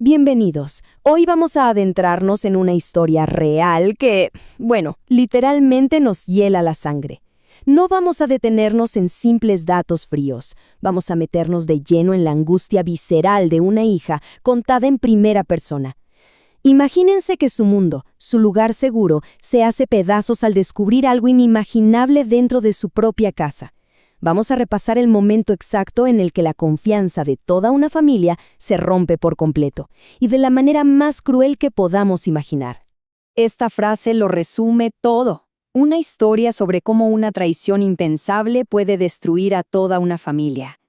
Bienvenidos. Hoy vamos a adentrarnos en una historia real que, literalmente nos hiela la sangre. No vamos a detenernos en simples datos fríos. Vamos a meternos de lleno en la angustia visceral de una hija contada en primera persona. Imagínense que su mundo, su lugar seguro, se hace pedazos al descubrir algo inimaginable dentro de su propia casa. Vamos a repasar el momento exacto en el que la confianza de toda una familia se rompe por completo, y de la manera más cruel que podamos imaginar. Esta frase lo resume todo. Una historia sobre cómo una traición impensable puede destruir a toda una familia.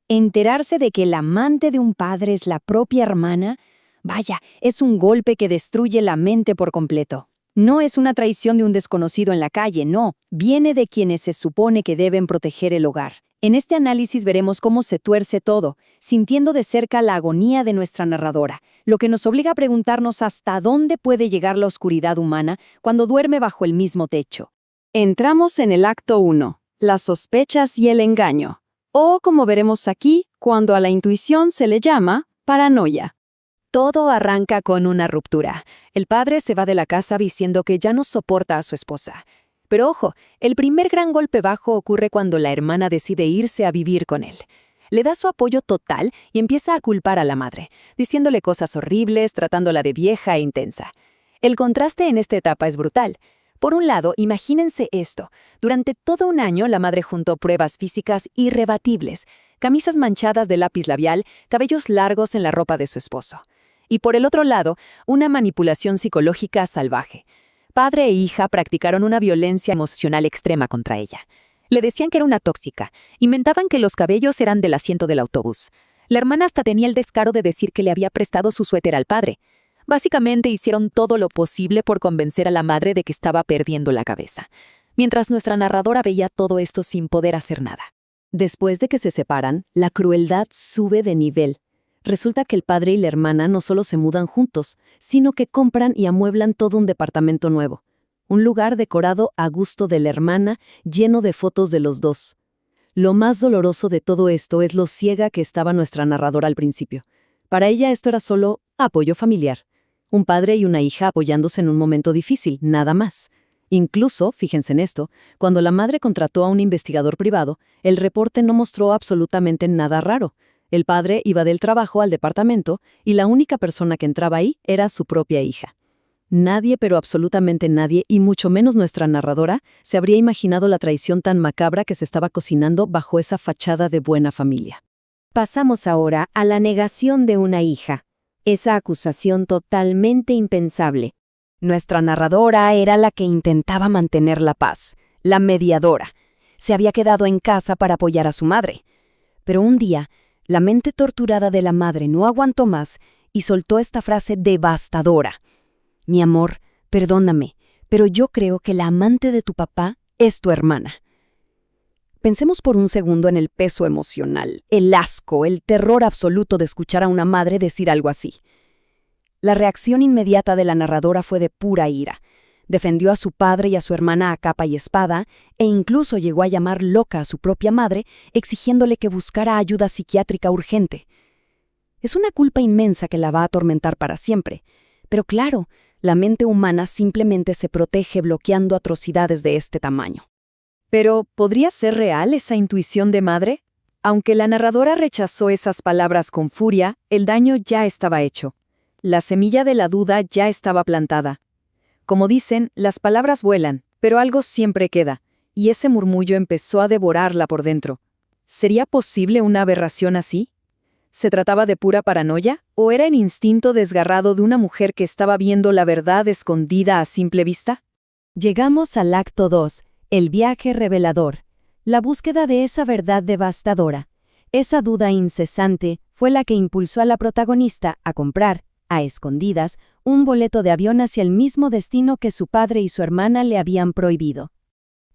Enterarse de que el amante de un padre es la propia hermana, vaya, es un golpe que destruye la mente por completo. No es una traición de un desconocido en la calle, no, viene de quienes se supone que deben proteger el hogar. En este análisis veremos cómo se tuerce todo, sintiendo de cerca la agonía de nuestra narradora, lo que nos obliga a preguntarnos hasta dónde puede llegar la oscuridad humana cuando duerme bajo el mismo techo. Entramos en el acto 1, las sospechas y el engaño, o como veremos aquí, cuando a la intuición se le llama paranoia. Todo arranca con una ruptura. El padre se va de la casa diciendo que ya no soporta a su esposa. Pero ojo, el primer gran golpe bajo ocurre cuando la hermana decide irse a vivir con él. Le da su apoyo total y empieza a culpar a la madre, diciéndole cosas horribles, tratándola de vieja e intensa. El contraste en esta etapa es brutal. Por un lado, imagínense esto. Durante todo un año la madre juntó pruebas físicas irrebatibles, camisas manchadas de lápiz labial, cabellos largos en la ropa de su esposo. Y por el otro lado, una manipulación psicológica salvaje. Padre e hija practicaron una violencia emocional extrema contra ella. Le decían que era una tóxica, inventaban que los cabellos eran del asiento del autobús. La hermana hasta tenía el descaro de decir que le había prestado su suéter al padre. Básicamente hicieron todo lo posible por convencer a la madre de que estaba perdiendo la cabeza, mientras nuestra narradora veía todo esto sin poder hacer nada. Después de que se separan, la crueldad sube de nivel. Resulta que el padre y la hermana no solo se mudan juntos, sino que compran y amueblan todo un departamento nuevo. Un lugar decorado a gusto de la hermana, lleno de fotos de los dos. Lo más doloroso de todo esto es lo ciega que estaba nuestra narradora al principio. Para ella esto era solo apoyo familiar. Un padre y una hija apoyándose en un momento difícil, nada más. Incluso, fíjense en esto, cuando la madre contrató a un investigador privado, el reporte no mostró absolutamente nada raro. El padre iba del trabajo al departamento y la única persona que entraba ahí era su propia hija. Nadie, pero absolutamente nadie, y mucho menos nuestra narradora, se habría imaginado la traición tan macabra que se estaba cocinando bajo esa fachada de buena familia. Pasamos ahora a la negación de una hija. Esa acusación totalmente impensable. Nuestra narradora era la que intentaba mantener la paz, la mediadora. Se había quedado en casa para apoyar a su madre. Pero un día, la mente torturada de la madre no aguantó más y soltó esta frase devastadora. Mi amor, perdóname, pero yo creo que la amante de tu papá es tu hermana. Pensemos por un segundo en el peso emocional, el asco, el terror absoluto de escuchar a una madre decir algo así. La reacción inmediata de la narradora fue de pura ira. Defendió a su padre y a su hermana a capa y espada, e incluso llegó a llamar loca a su propia madre, exigiéndole que buscara ayuda psiquiátrica urgente. Es una culpa inmensa que la va a atormentar para siempre. Pero claro, la mente humana simplemente se protege bloqueando atrocidades de este tamaño. Pero, ¿podría ser real esa intuición de madre? Aunque la narradora rechazó esas palabras con furia, el daño ya estaba hecho. La semilla de la duda ya estaba plantada. Como dicen, las palabras vuelan, pero algo siempre queda, y ese murmullo empezó a devorarla por dentro. ¿Sería posible una aberración así? ¿Se trataba de pura paranoia, o era el instinto desgarrado de una mujer que estaba viendo la verdad escondida a simple vista? Llegamos al acto 2, el viaje revelador. La búsqueda de esa verdad devastadora. Esa duda incesante fue la que impulsó a la protagonista a comprar, a escondidas, un boleto de avión hacia el mismo destino que su padre y su hermana le habían prohibido.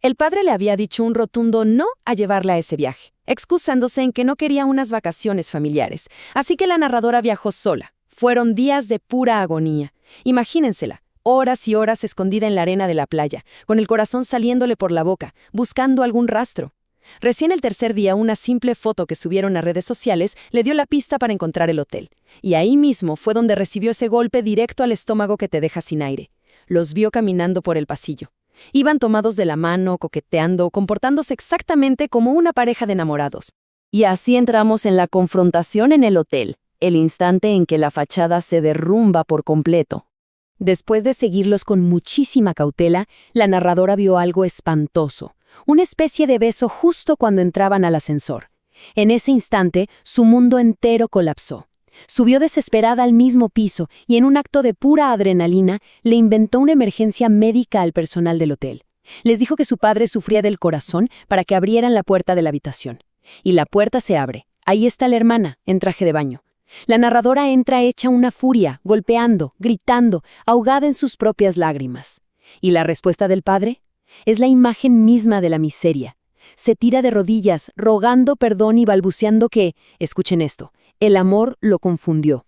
El padre le había dicho un rotundo no a llevarla a ese viaje, excusándose en que no quería unas vacaciones familiares, así que la narradora viajó sola. Fueron días de pura agonía. Imagínensela, horas y horas escondida en la arena de la playa, con el corazón saliéndole por la boca, buscando algún rastro. Recién el tercer día, una simple foto que subieron a redes sociales le dio la pista para encontrar el hotel. Y ahí mismo fue donde recibió ese golpe directo al estómago que te deja sin aire. Los vio caminando por el pasillo. Iban tomados de la mano, coqueteando, comportándose exactamente como una pareja de enamorados. Y así entramos en la confrontación en el hotel, el instante en que la fachada se derrumba por completo. Después de seguirlos con muchísima cautela, la narradora vio algo espantoso, una especie de beso justo cuando entraban al ascensor. En ese instante, su mundo entero colapsó. Subió desesperada al mismo piso y en un acto de pura adrenalina le inventó una emergencia médica al personal del hotel. Les dijo que su padre sufría del corazón para que abrieran la puerta de la habitación. Y la puerta se abre. Ahí está la hermana, en traje de baño. La narradora entra hecha una furia, golpeando, gritando, ahogada en sus propias lágrimas. ¿Y la respuesta del padre? Es la imagen misma de la miseria. Se tira de rodillas, rogando perdón y balbuceando que, escuchen esto, el amor lo confundió.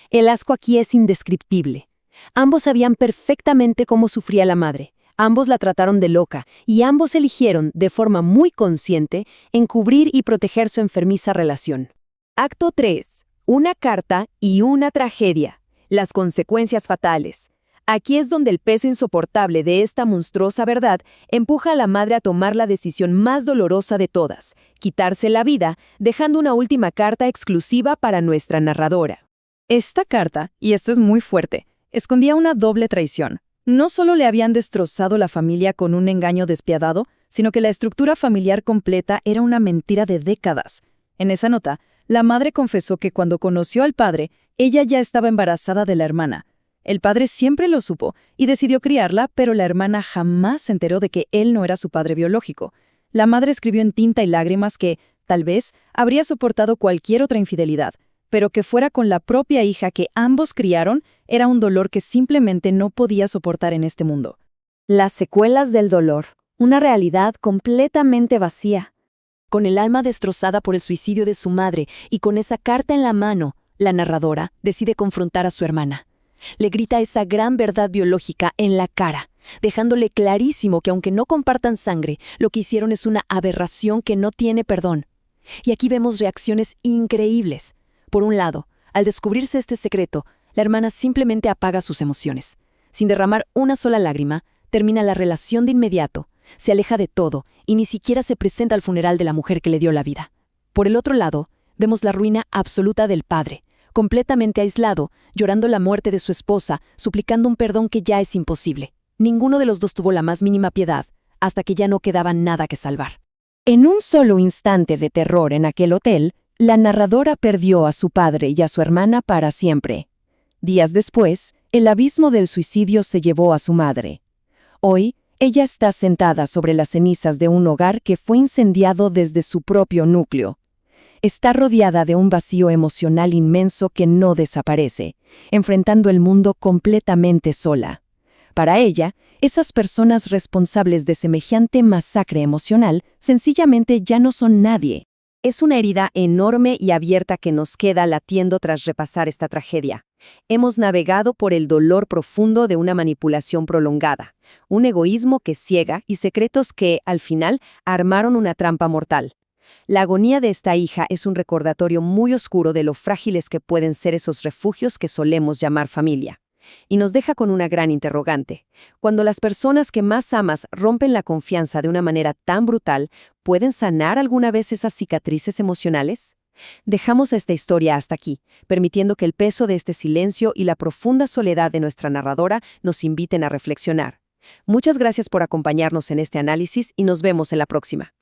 El asco aquí es indescriptible. Ambos sabían perfectamente cómo sufría la madre. Ambos la trataron de loca y ambos eligieron, de forma muy consciente, encubrir y proteger su enfermiza relación. Acto 3. Una carta y una tragedia. Las consecuencias fatales. Aquí es donde el peso insoportable de esta monstruosa verdad empuja a la madre a tomar la decisión más dolorosa de todas, quitarse la vida, dejando una última carta exclusiva para nuestra narradora. Esta carta, y esto es muy fuerte, escondía una doble traición. No solo le habían destrozado la familia con un engaño despiadado, sino que la estructura familiar completa era una mentira de décadas. En esa nota, la madre confesó que cuando conoció al padre, ella ya estaba embarazada de la hermana. El padre siempre lo supo y decidió criarla, pero la hermana jamás se enteró de que él no era su padre biológico. La madre escribió en tinta y lágrimas que, tal vez, habría soportado cualquier otra infidelidad, pero que fuera con la propia hija que ambos criaron era un dolor que simplemente no podía soportar en este mundo. Las secuelas del dolor, una realidad completamente vacía. Con el alma destrozada por el suicidio de su madre y con esa carta en la mano, la narradora decide confrontar a su hermana. Le grita esa gran verdad biológica en la cara, dejándole clarísimo que aunque no compartan sangre, lo que hicieron es una aberración que no tiene perdón. Y aquí vemos reacciones increíbles. Por un lado, al descubrirse este secreto, la hermana simplemente apaga sus emociones. Sin derramar una sola lágrima, termina la relación de inmediato, se aleja de todo y ni siquiera se presenta al funeral de la mujer que le dio la vida. Por el otro lado, vemos la ruina absoluta del padre, completamente aislado, llorando la muerte de su esposa, suplicando un perdón que ya es imposible. Ninguno de los dos tuvo la más mínima piedad, hasta que ya no quedaba nada que salvar. En un solo instante de terror en aquel hotel, la narradora perdió a su padre y a su hermana para siempre. Días después, el abismo del suicidio se llevó a su madre. Hoy, ella está sentada sobre las cenizas de un hogar que fue incendiado desde su propio núcleo. Está rodeada de un vacío emocional inmenso que no desaparece, enfrentando el mundo completamente sola. Para ella, esas personas responsables de semejante masacre emocional sencillamente ya no son nadie. Es una herida enorme y abierta que nos queda latiendo tras repasar esta tragedia. Hemos navegado por el dolor profundo de una manipulación prolongada, un egoísmo que ciega y secretos que, al final, armaron una trampa mortal. La agonía de esta hija es un recordatorio muy oscuro de lo frágiles que pueden ser esos refugios que solemos llamar familia. Y nos deja con una gran interrogante. Cuando las personas que más amas rompen la confianza de una manera tan brutal, ¿pueden sanar alguna vez esas cicatrices emocionales? Dejamos esta historia hasta aquí, permitiendo que el peso de este silencio y la profunda soledad de nuestra narradora nos inviten a reflexionar. Muchas gracias por acompañarnos en este análisis y nos vemos en la próxima.